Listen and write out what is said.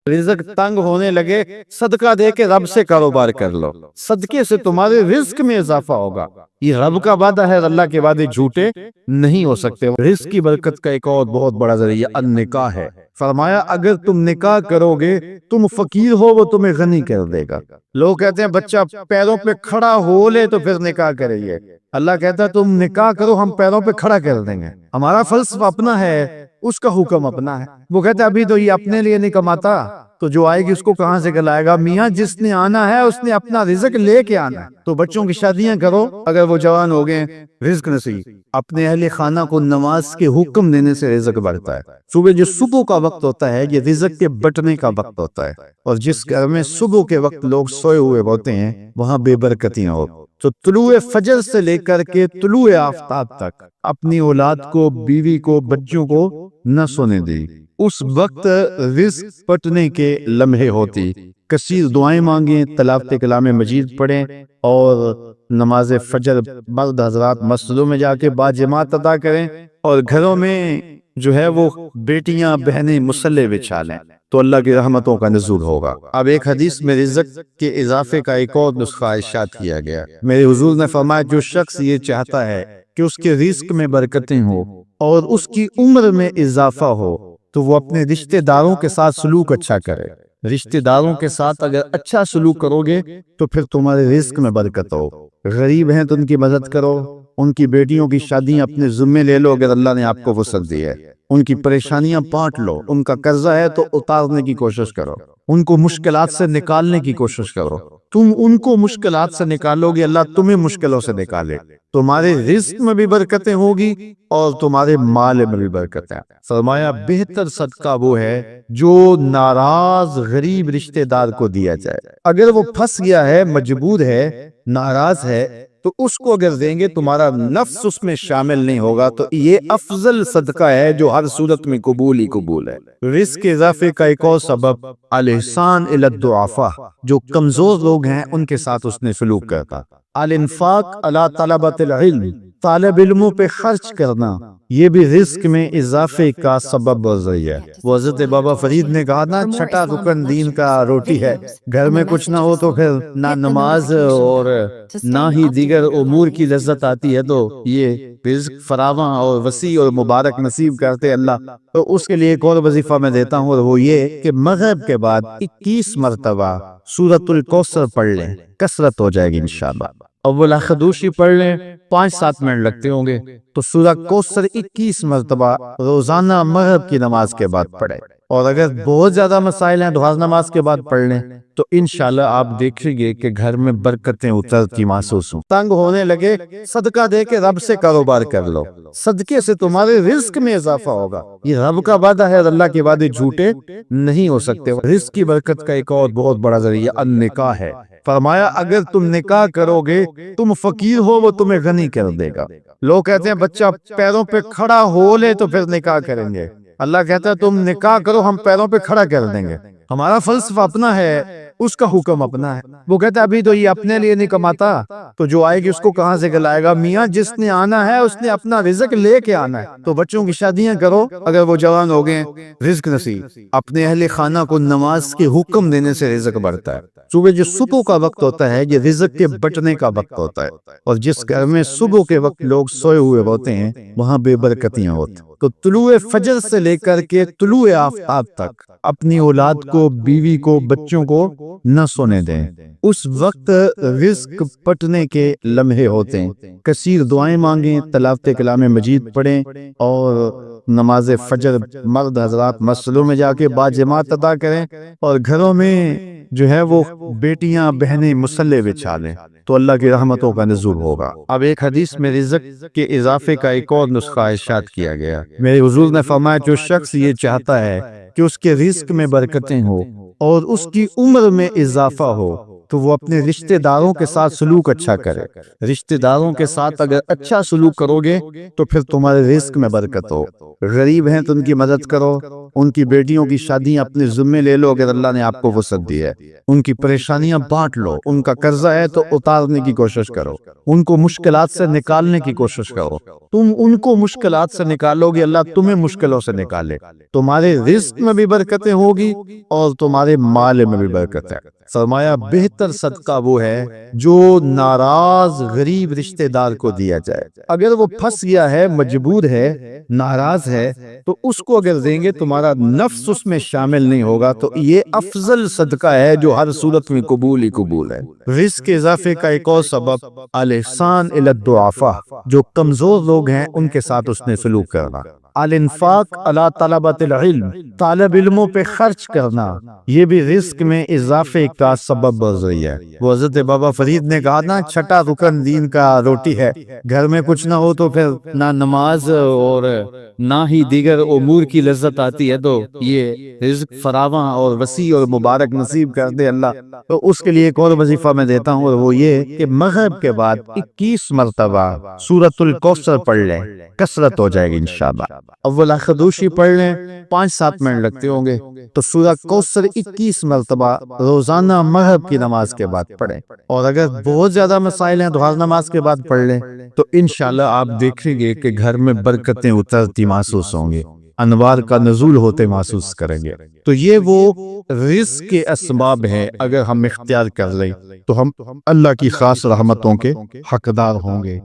رزق تنگ ہونے لگے صدقہ دے کے رب سے کاروبار کر لو، صدقے سے تمہارے رزق میں اضافہ ہوگا۔ یہ رب کا وعدہ ہے، اللہ کے وعدے جھوٹے نہیں ہو سکتے۔ رزق کی برکت کا ایک اور بہت بڑا ذریعہ النکاح ہے۔ فرمایا اگر تم نکاح کرو گے، تم فقیر ہو وہ تمہیں غنی کر دے گا۔ لوگ کہتے ہیں بچہ پیروں پہ کھڑا ہو لے تو پھر نکاح کرے گے، اللہ کہتا ہے تم نکاح کرو ہم پیروں پہ کھڑا کر دیں گے۔ ہمارا فلسفہ اپنا ہے، اس کا حکم اپنا ہے۔ وہ کہتے ہیں ابھی تو یہ اپنے لیے نہیں کماتا تو جو آئے گی اس کو کہاں سے کھلائے گا؟ میاں جس نے آنا ہے اس نے اپنا رزق لے کے آنا ہے۔ تو بچوں کی شادیاں کرو اگر وہ جوان ہو گئے، رزق نصیب۔ اپنے اہل خانہ کو نماز کے حکم دینے سے رزق بڑھتا ہے۔ صبح جو صبح کا وقت ہوتا ہے یہ رزق کے بٹنے کا وقت ہوتا ہے، اور جس گھر میں صبح کے وقت لوگ سوئے ہوئے ہوتے ہیں وہاں بے برکتیاں ہوتی۔ تو طلوع فجر سے لے کر کے طلوع آفتاب تک اپنی اولاد کو، بیوی کو، بچوں کو نہ سونے دی۔ اس وقت رزق پٹنے کے لمحے ہوتی۔ کثیر دعائیں مانگیں، تلاوت کلام مجید پڑھیں، اور نماز فجر مرد حضرات مسجدوں میں جا کے باجماعت ادا کریں، اور گھروں میں جو ہے وہ بیٹیاں بہنیں مصلے بچھا لیں تو اللہ کی رحمتوں کا نزول ہوگا۔ اب ایک حدیث میں رزق کے اضافے کا ایک اور نسخہ ارشاد کیا گیا۔ میرے حضور نے فرمایا جو شخص یہ چاہتا ہے کہ اس کے رزق میں برکتیں ہوں اور اس کی عمر میں اضافہ ہو تو وہ اپنے رشتہ داروں کے ساتھ سلوک اچھا کرے۔ رشتہ داروں کے ساتھ اگر اچھا سلوک کرو گے تو پھر تمہارے رزق میں برکت ہو۔ غریب ہیں تو ان کی مدد کرو، ان کی بیٹیوں کی شادیاں اپنے ذمے لے لو اگر اللہ نے آپ کو وسعت دی ہے، ان کی پریشانیاں بانٹ لو، ان کا قرضہ ہے تو اتارنے کی کوشش کرو، ان کو مشکلات سے نکالنے کی کوشش کرو۔ تم ان کو مشکلات سے نکالو گے اللہ تمہیں مشکلوں سے نکالے، تمہارے رزق میں بھی برکتیں ہوگی اور تمہارے مال میں بھی برکتیں۔ فرمایا بہتر صدقہ وہ ہے جو ناراض غریب رشتہ دار کو دیا جائے۔ اگر وہ پھنس گیا ہے، مجبور ہے، ناراض ہے تو اس کو اگر دیں گے تمہارا نفس اس میں شامل نہیں ہوگا، تو یہ افضل صدقہ ہے جو ہر صورت میں قبول ہی قبول ہے۔ رزق کے اضافے کا ایک اور سبب الاحسان الی الضعفاء، جو کمزور لوگ ہیں ان کے ساتھ اس نے سلوک کرتا۔ الانفاق علی طلبۃ العلم، طالب علموں پہ خرچ کرنا، یہ بھی رزق میں اضافے کا سبب و ذریعہ ہے۔ وہ حضرت بابا فرید نے کہا نا چھٹا رکن دین کا روٹی ہے۔ گھر میں کچھ نہ ہو تو پھر نہ نماز اور نہ ہی دیگر امور کی لذت آتی ہے، تو یہ رزق فراواں اور وسیع اور مبارک نصیب کرتے اللہ۔ تو اس کے لیے ایک اور وظیفہ میں دیتا ہوں، اور وہ یہ کہ مغرب کے بعد 21 مرتبہ سورۃ الکوثر پڑھ لیں، کثرت ہو جائے گی انشاءاللہ۔ اول خدوشی پڑھ لیں، 5-7 منٹ لگتے ہوں گے، تو سورہ کوثر 21 مرتبہ روزانہ مغرب کی نماز کے بعد پڑھیں۔ اور اگر بہت زیادہ مسائل ہیں تو ہر نماز کے بعد پڑھ لیں، تو انشاءاللہ آپ دیکھیں گے کہ گھر میں برکتیں اترتی محسوس ہوں۔ تنگ ہونے لگے صدقہ دے کے رب سے کاروبار کر لو، صدقے سے تمہارے رزق میں اضافہ ہوگا۔ یہ رب کا وعدہ ہے، اللہ کے وعدے جھوٹے نہیں ہو سکتے۔ رزق کی برکت کا ایک اور بہت بڑا ذریعہ النکاح ہے۔ فرمایا اگر تم نکاح کرو گے، تم فقیر ہو وہ تمہیں غنی کر دے گا۔ لوگ کہتے ہیں بچہ پیروں پہ کھڑا ہو لے تو پھر نکاح کریں گے، اللہ کہتا ہے تم نکاح کرو ہم پیروں پہ کھڑا کر دیں گے۔ ہمارا فلسفہ اپنا ہے، اس کا حکم اپنا ہے۔ وہ کہتا ہے ابھی تو یہ اپنے لیے نہیں کماتا تو جو آئے گی اس کو کہاں سے کھلائے گا؟ میاں جس نے آنا ہے اس نے اپنا رزق لے کے آنا ہے۔ تو بچوں کی شادیاں کرو اگر وہ جوان ہو گئے، رزق نصیب۔ اپنے اہل خانہ کو نماز کے حکم دینے سے رزق بڑھتا ہے۔ صبح جو صبح کا وقت ہوتا ہے یہ رزق کے بٹنے کا وقت ہوتا ہے، اور جس گھر میں صبح کے وقت لوگ سوئے ہوئے ہوتے ہیں وہاں بے برکتیاں ہوتی۔ تو طلوع فجر سے لے کر کے طلوع آفتاب تک اپنی اولاد کو، بیوی کو، بچوں کو نہ سونے دیں۔ اس وقت رزق پٹنے کے لمحے ہوتے ہیں۔ کثیر دعائیں مانگیں، تلاوت کلام مجید پڑھیں، اور نماز فجر مرد حضرات مسجدوں میں جا کے باجماعت ادا کریں، اور گھروں میں جو ہے وہ بیٹیاں بہنیں مصلے بچھا لیں تو اللہ کی رحمتوں کا نزول ہوگا۔ اب ایک حدیث میں رزق کے اضافے کا ایک اور نسخہ ارشاد کیا گیا۔ میرے حضور نے فرمایا جو شخص یہ چاہتا ہے کہ اس کے رزق میں برکتیں ہوں اور اس کی عمر میں اضافہ ہو تو وہ اپنے رشتہ داروں کے ساتھ سلوک اچھا کرے. رشتہ داروں کے ساتھ اگر اچھا سلوک کرو گے تو پھر تمہارے رزق میں برکت ہو. غریب ہیں تو ان کی مدد کرو، ان کی بیٹیوں کی شادیاں اپنے ذمے لے لو اگر اللہ نے آپ کو وسعت دی ہے. ان کی پریشانیاں بانٹ لو، ان کا قرضہ ہے تو اتارنے کی کوشش کرو، ان کو مشکلات سے نکالنے کی کوشش کرو. تم ان کو مشکلات سے نکالو گے، اللہ تمہیں مشکلوں سے نکالے. تمہارے رزق میں بھی برکتیں ہوگی اور تمہارے مال میں بھی برکت ہے. فرمایا بہتر صدقہ وہ ہے جو ناراض غریب رشتہ دار کو دیا جائے. اگر وہ پھنس گیا ہے، مجبور ہے، ناراض ہے، تو اس کو اگر دیں گے تمہارا نفس اس میں شامل نہیں ہوگا، تو یہ افضل صدقہ ہے جو ہر صورت میں قبول ہی قبول ہے. رزق کے اضافے کا ایک اور سبب الاحسان الی الضعفاء، جو کمزور لوگ ہیں ان کے ساتھ اس نے سلوک کرنا. الانفاق علی طلبۃ العلم، طالب علموں پہ خرچ کرنا، یہ بھی رزق میں اضافے کا سبب بن رہی ہے. وہ حضرت بابا فرید نے کہا نا، چھٹا رکن دین کا روٹی ہے. گھر میں کچھ نہ ہو تو پھر نہ نماز اور نہ ہی دیگر امور کی لذت آتی ہے. تو یہ رزق فراواں اور وسیع اور مبارک نصیب کر دے اللہ. تو اس کے لیے ایک اور وظیفہ میں دیتا ہوں، اور وہ یہ کہ مغرب کے بعد 21 مرتبہ سورۃ الکوثر پڑھ لیں، کثرت ہو جائے گی انشاءاللہ. اول خدوشی پڑھ لیں، 5-7 منٹ لگتے ہوں گے، تو سورہ کوثر 21 مرتبہ روزانہ مغرب کی نماز کے بعد پڑھیں. اور اگر بہت زیادہ مسائل ہیں تو ہر نماز کے بعد پڑھ لیں. تو انشاءاللہ آپ دیکھیں گے کہ گھر میں برکتیں اترتی محسوس ہوں گی، انوار کا نزول ہوتے محسوس کریں گے. تو یہ وہ رزق کے اسباب ہیں، اگر ہم اختیار کر لیں تو ہم اللہ کی خاص رحمتوں کے حقدار ہوں گے.